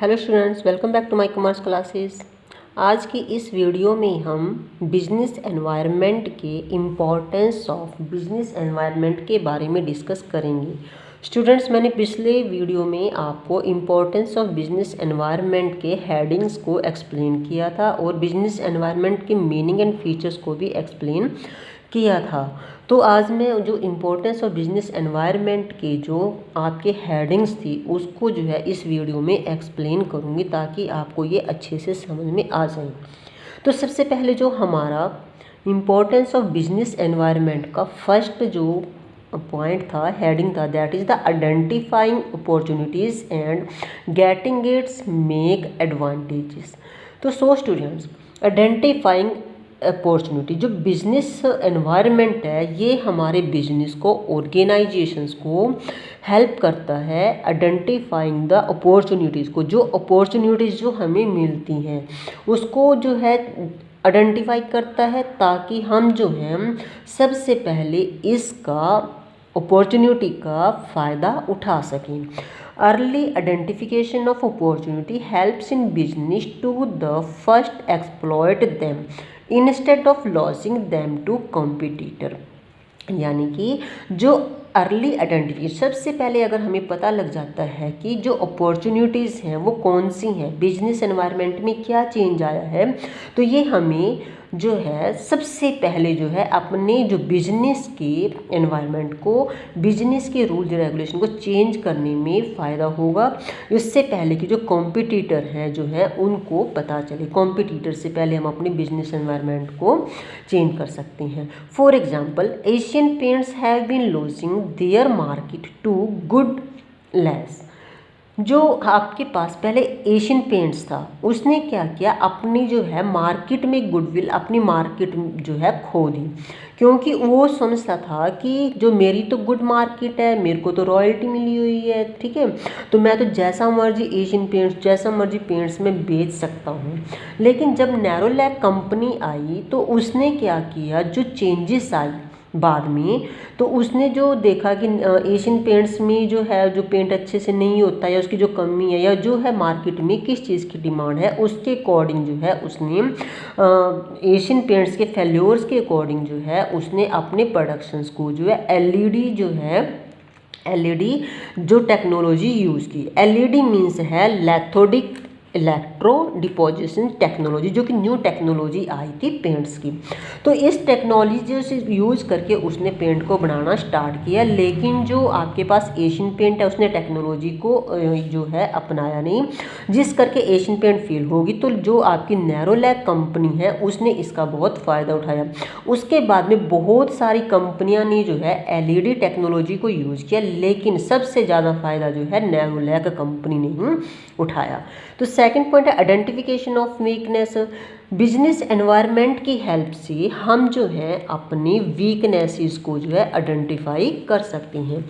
Hello students, welcome back to my commerce classes. आज की इस वीडियो में हम बिजनेस एनवायरनमेंट के इम्पोर्टेंस ऑफ बिजनेस एनवायरनमेंट के बारे में डिस्कस करेंगे। स्टूडेंट्स, मैंने पिछले वीडियो में आपको इम्पोर्टेंस ऑफ बिजनेस एनवायरनमेंट के हेडिंग्स को एक्सप्लेन किया था और बिजनेस एनवायरनमेंट के मीनिंग एंड फीचर्स को भी एक्सप्लेन किया था। तो आज मैं जो इम्पोर्टेंस ऑफ बिजनेस एनवायरनमेंट के जो आपके हेडिंग्स थी उसको जो है इस वीडियो में एक्सप्लेन करूँगी ताकि आपको ये अच्छे से समझ में आ जाए। तो सबसे पहले जो हमारा इम्पोर्टेंस ऑफ बिजनेस एनवायरनमेंट का फर्स्ट जो पॉइंट था, हेडिंग था, that is the identifying opportunities and getting it's make advantages. तो स्टूडेंट्स, आइडेंटिफाइंग अपॉर्चुनिटी, जो बिजनेस एनवायरनमेंट है ये हमारे बिजनेस को, ऑर्गेनाइजेशंस को हेल्प करता है आइडेंटिफाइंग द अपॉर्चुनिटीज़ को। जो अपॉर्चुनिटीज़ जो हमें मिलती हैं उसको जो है आइडेंटिफाई करता है ताकि हम जो है सबसे पहले इसका अपॉर्चुनिटी का फ़ायदा उठा सकें। Early identification of opportunity helps in business to the first exploit them instead of losing them to competitor. यानी कि जो अर्ली आइडेंटिफिकेशन, सबसे पहले अगर हमें पता लग जाता है कि जो अपॉर्चुनिटीज़ हैं वो कौन सी हैं, बिजनेस एनवायरनमेंट में क्या चेंज आया है, तो ये हमें जो है सबसे पहले जो है अपने जो बिजनेस के एनवायरनमेंट को, बिजनेस के रूल रेगुलेशन को चेंज करने में फ़ायदा होगा। इससे पहले कि जो कॉम्पिटिटर हैं जो है उनको पता चले, कॉम्पिटिटर से पहले हम अपने बिजनेस एनवायरनमेंट को चेंज कर सकते हैं। For example, Asian Paints have been losing their market to Goodlass. जो आपके पास पहले एशियन पेंट्स था उसने क्या किया, अपनी जो है मार्केट में गुडविल, अपनी मार्केट जो है खो दी, क्योंकि वो समझता था कि जो मेरी तो गुड मार्केट है, मेरे को तो रॉयल्टी मिली हुई है, ठीक है, तो मैं तो जैसा मर्जी एशियन पेंट्स, जैसा मर्जी पेंट्स में बेच सकता हूँ। लेकिन जब नैरोलैक कंपनी आई तो उसने क्या किया, जो चेंजेस आई बाद में, तो उसने जो देखा कि एशियन पेंट्स में जो है जो पेंट अच्छे से नहीं होता या उसकी जो कमी है या जो है मार्केट में किस चीज़ की डिमांड है, उसके अकॉर्डिंग जो है उसने एशियन पेंट्स के फेल्योर्स के अकॉर्डिंग जो है उसने अपने प्रोडक्शंस को जो है एलईडी जो है, एलईडी जो टेक्नोलॉजी यूज़ की। एलईडी मीन्स है लैथोडिक इलेक्ट्रो डिपोजिशन टेक्नोलॉजी, जो कि न्यू टेक्नोलॉजी आई थी पेंट्स की। तो इस टेक्नोलॉजी से यूज़ करके उसने पेंट को बनाना स्टार्ट किया। लेकिन जो आपके पास एशियन पेंट है उसने टेक्नोलॉजी को जो है अपनाया नहीं, जिस करके एशियन पेंट फेल होगी। तो जो आपकी नैरोलैक कंपनी है उसने इसका बहुत फ़ायदा उठाया। उसके बाद में बहुत सारी कंपनियां ने जो है एलईडी टेक्नोलॉजी को यूज़ किया, लेकिन सबसे ज़्यादा फ़ायदा जो है नैरोलैक कंपनी ने ही उठाया। तो सेकंड पॉइंट है identification of weakness. Business environment की हेल्प से हम जो है अपनी वीकनेसेस को जो है आइडेंटिफाई कर सकते हैं।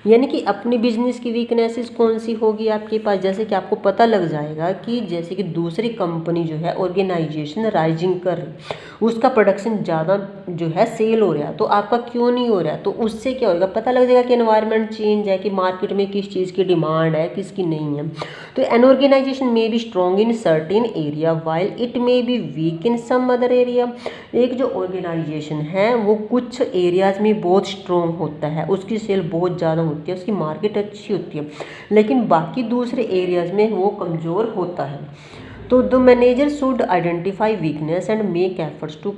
यानी कि अपनी बिजनेस की वीकनेसेस कौन सी होगी आपके पास, जैसे कि आपको पता लग जाएगा कि जैसे कि दूसरी कंपनी जो है ऑर्गेनाइजेशन राइजिंग कर रही, उसका प्रोडक्शन ज़्यादा जो है सेल हो रहा है, तो आपका क्यों नहीं हो रहा है, तो उससे क्या होगा, पता लग जाएगा कि एनवायरनमेंट चेंज है, कि मार्केट में किस चीज़ की डिमांड है, किसकी नहीं है। तो an organization may be strong in certain area while it may be weak in some other area. एक जो ऑर्गेनाइजेशन है वो कुछ एरियाज में बहुत स्ट्रॉन्ग होता है, उसकी सेल बहुत ज़्यादा होती है, उसकी मार्केट अच्छी होती है, लेकिन बाकी दूसरे एरियाज में वो कमज़ोर होता है। तो the manager should identify weakness and make efforts to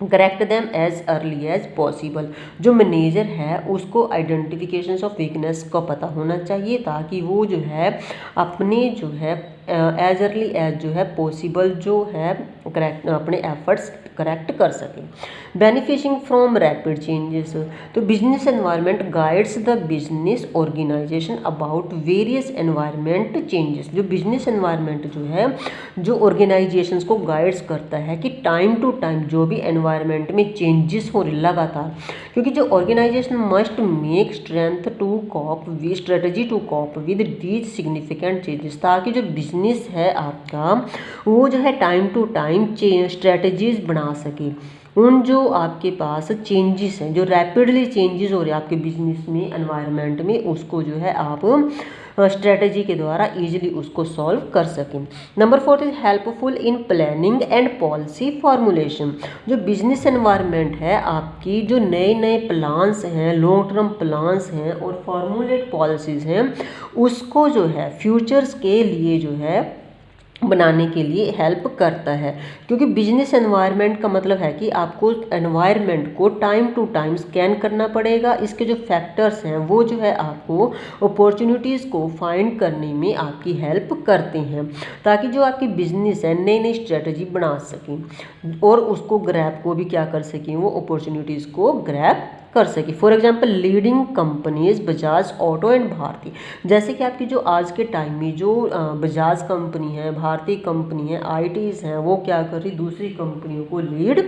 correct them as early as possible. जो मैनेजर है उसको आइडेंटिफिकेशन ऑफ वीकनेस का पता होना चाहिए ताकि वो जो है अपने जो है एज अर्ली एज जो है पॉसिबल जो है करेक्ट अपने एफर्ट्स करेक्ट कर सकें। Benefiting from rapid changes. तो business environment guides the business organization about various environment changes. जो बिजनेस एनवायरनमेंट जो है जो ऑर्गेनाइजेशंस को गाइड्स करता है कि टाइम टू टाइम जो भी एनवायरनमेंट में चेंजेस हो रहे लगातार, क्योंकि जो organization must make strength to cope with strategy to cope with these significant changes, ताकि जो बिजनेस है आपका वो जो है टाइम टू टाइम स्ट्रेटजीज बना सके उन जो आपके पास चेंजेस हैं, जो रैपिडली चेंजेस हो रहे हैं आपके बिजनेस में, एनवायरनमेंट में, उसको जो है आप स्ट्रेटजी के द्वारा इजीली उसको सॉल्व कर सकें। Number 4 is helpful in planning and policy formulation. जो बिजनेस एनवायरनमेंट है, आपकी जो नए नए प्लान्स हैं, लॉन्ग टर्म प्लान्स हैं और फॉर्मुलेट पॉलिसीज़ हैं, उसको जो है फ्यूचर्स के लिए जो है बनाने के लिए हेल्प करता है। क्योंकि बिजनेस एनवायरनमेंट का मतलब है कि आपको एनवायरनमेंट को टाइम टू टाइम स्कैन करना पड़ेगा। इसके जो फैक्टर्स हैं वो जो है आपको अपॉर्चुनिटीज़ को फाइंड करने में आपकी हेल्प करते हैं, ताकि जो आपकी बिजनेस है नई नई स्ट्रेटजी बना सकें और उसको ग्रैब को भी क्या कर सकें, वो अपॉर्चुनिटीज़ को ग्रैब कर सके। For example leading companies Bajaj Auto and Bharti, जैसे कि आपकी जो आज के टाइम में जो बजाज कंपनी है, भारती कंपनी है, आईटीज हैं, वो क्या कर रही, दूसरी कंपनियों को लीड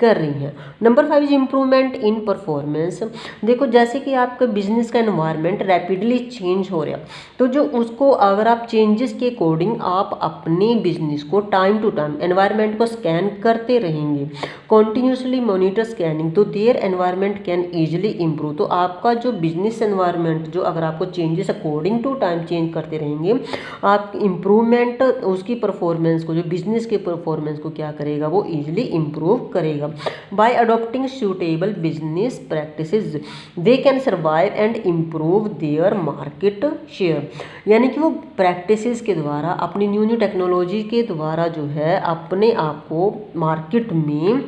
कर रही हैं। Number 5 is improvement in performance. देखो जैसे कि आपका बिजनेस का एनवायरनमेंट रैपिडली चेंज हो रहा, तो जो उसको अगर आप चेंजेस के अकॉर्डिंग आप अपने बिजनेस को टाइम टू टाइम एनवायरनमेंट को स्कैन करते रहेंगे, कॉन्टिन्यूसली मॉनिटर स्कैनिंग, तो their environment can easily improve. तो आपका जो बिजनेस एनवायरनमेंट जो अगर आपको changes according to time change करते रहेंगे, आप इम्प्रूवमेंट उसकी परफॉर्मेंस को, जो बिजनेस के परफॉर्मेंस को क्या करेगा, वो ईजिली इम्प्रूव करेगा। Bye adopting suitable business practices they can survive and improve their market share. यानी कि वो प्रैक्टिसेस के द्वारा, अपनी न्यू न्यू टेक्नोलॉजी के द्वारा जो है अपने आप को मार्केट में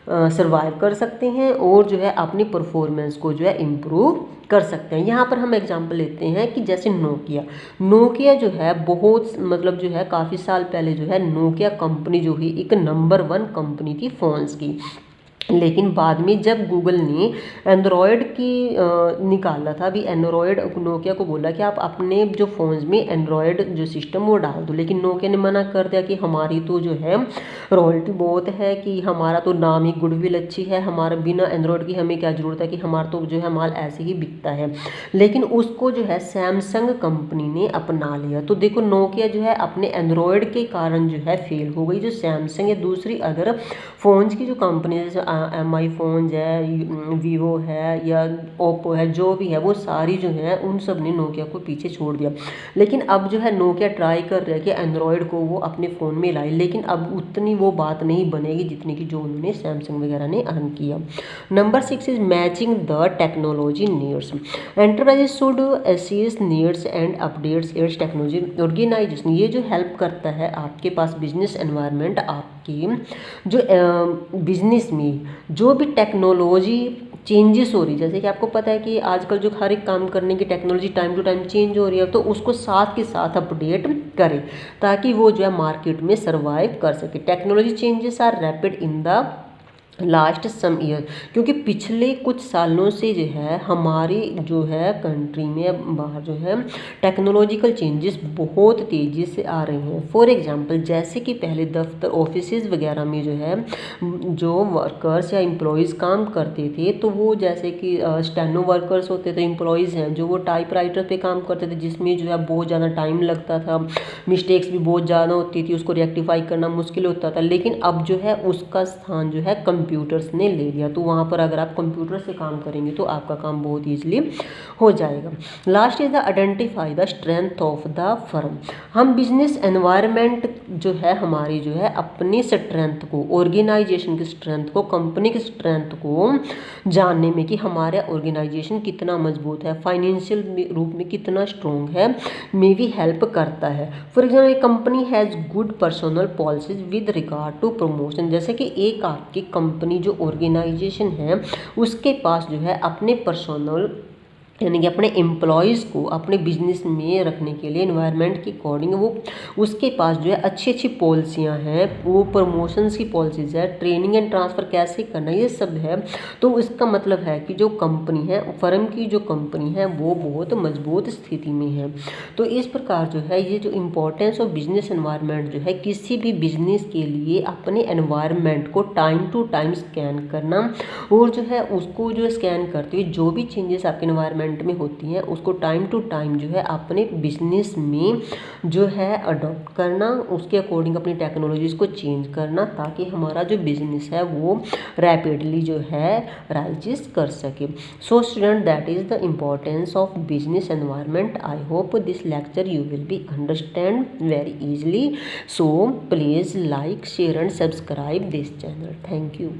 सर्वाइव कर सकते हैं और जो है अपनी परफॉर्मेंस को जो है इम्प्रूव कर सकते हैं। यहाँ पर हम एग्जांपल लेते हैं कि जैसे नोकिया जो है बहुत मतलब जो है काफ़ी साल पहले जो है नोकिया कंपनी जो ही एक नंबर 1 कंपनी थी फ़ोन्स की। लेकिन बाद में जब गूगल ने एंड्रॉयड की निकाला था, अभी एंड्रॉयड, नोकिया को बोला कि आप अपने जो फ़ोन्स में एंड्रॉयड जो सिस्टम वो डाल दो, लेकिन नोकिया ने मना कर दिया कि हमारी तो जो है रॉयल्टी बहुत है, कि हमारा तो नाम ही गुडविल अच्छी है, हमारा बिना एंड्रॉयड की हमें क्या ज़रूरत है, कि हमारा तो जो है माल ऐसे ही बिकता है। लेकिन उसको जो है सैमसंग कंपनी ने अपना लिया। तो देखो नोकिया जो है अपने एंड्रॉयड के कारण जो है फेल हो गई। जो सैमसंग या दूसरी अदर फ़ोन्स की जो कंपनी जैसे MI फ़ोन्स है, वीवो है या ओप्पो है, जो भी है वो सारी जो है उन सब ने नोकिया को पीछे छोड़ दिया। लेकिन अब जो है नोकिया ट्राई कर रहा है कि एंड्रॉयड को वो अपने फ़ोन में लाए, लेकिन अब उतनी वो बात नहीं बनेगी जितनी की जो उन्होंने सैमसंग वगैरह ने अर्न किया। Number 6 is matching the technology needs. Enterprises should assess needs and updates its technology organization. ये जो हेल्प करता है आपके पास बिजनेस एनवायरनमेंट, आपकी जो बिजनेस में जो भी टेक्नोलॉजी चेंजेस हो रही, जैसे कि आपको पता है कि आजकल जो हर एक काम करने की technology time to time change हो रही है, तो उसको साथ के साथ अपडेट करें ताकि वो जो है मार्केट में सर्वाइव कर सके। Technology changes are rapid in the last some year, क्योंकि पिछले कुछ सालों से जो है हमारी जो है कंट्री में बाहर जो है टेक्नोलॉजिकल चेंजेस बहुत तेज़ी से आ रही हैं। फॉर एग्जांपल जैसे कि पहले दफ्तर ऑफिसेज वगैरह में जो है जो वर्कर्स या एम्प्लॉयज़ काम करते थे, तो वो जैसे कि स्टेनो वर्कर्स होते थे, एम्प्लॉयज़ हैं जो वो टाइपराइटर पे काम करते थे, जिसमें जो है बहुत ज़्यादा टाइम लगता था, मिस्टेक्स भी बहुत ज़्यादा होती थी, उसको रेक्टिफाई करना मुश्किल होता था। लेकिन अब जो है उसका स्थान जो है कंप्यूटर्स ने ले लिया। तो वहाँ पर अगर आप कंप्यूटर से काम करेंगे तो आपका काम बहुत ईजिली हो जाएगा। Last is the identify the strength of the firm. हम बिजनेस एनवायरनमेंट जो है हमारी जो है अपनी स्ट्रेंथ को, ऑर्गेनाइजेशन की स्ट्रेंथ को, कंपनी की स्ट्रेंथ को जानने में कि हमारा ऑर्गेनाइजेशन कितना मजबूत है, फाइनेंशियल रूप में कितना स्ट्रॉन्ग है, में भी हेल्प करता है। फॉर एग्जाम्पल एक company has good personal policies with regard to promotion. जैसे कि एक आपकी कंपनी जो ऑर्गेनाइजेशन है उसके पास जो है अपने पर्सनल यानी कि अपने एम्प्लॉयज़ को अपने बिजनेस में रखने के लिए एनवायरनमेंट के अकॉर्डिंग वो उसके पास जो है अच्छी अच्छी पॉलिसियाँ हैं, वो प्रमोशंस की पॉलिसीज़ है, ट्रेनिंग एंड ट्रांसफ़र कैसे करना, ये सब है। तो इसका मतलब है कि जो कंपनी है, फर्म की जो कंपनी है वो बहुत मजबूत स्थिति में है। तो इस प्रकार जो है ये जो इम्पोर्टेंस ऑफ बिजनेस एनवायरनमेंट जो है, किसी भी बिजनेस के लिए अपने एनवायरनमेंट को टाइम टू टाइम स्कैन करना और जो है उसको जो स्कैन करते हुए जो भी चेंजेस आपके एनवायरनमेंट एनवायरनमेंट में होती हैं उसको टाइम टू टाइम जो है अपने बिजनेस में जो है अडॉप्ट करना, उसके अकॉर्डिंग अपनी टेक्नोलॉजीज़ को चेंज करना, ताकि हमारा जो बिजनेस है वो रैपिडली जो है राइजेस कर सके। So student, that is the importance of business environment. I hope this lecture you will be understand very easily. So please like, share and subscribe this channel. Thank you.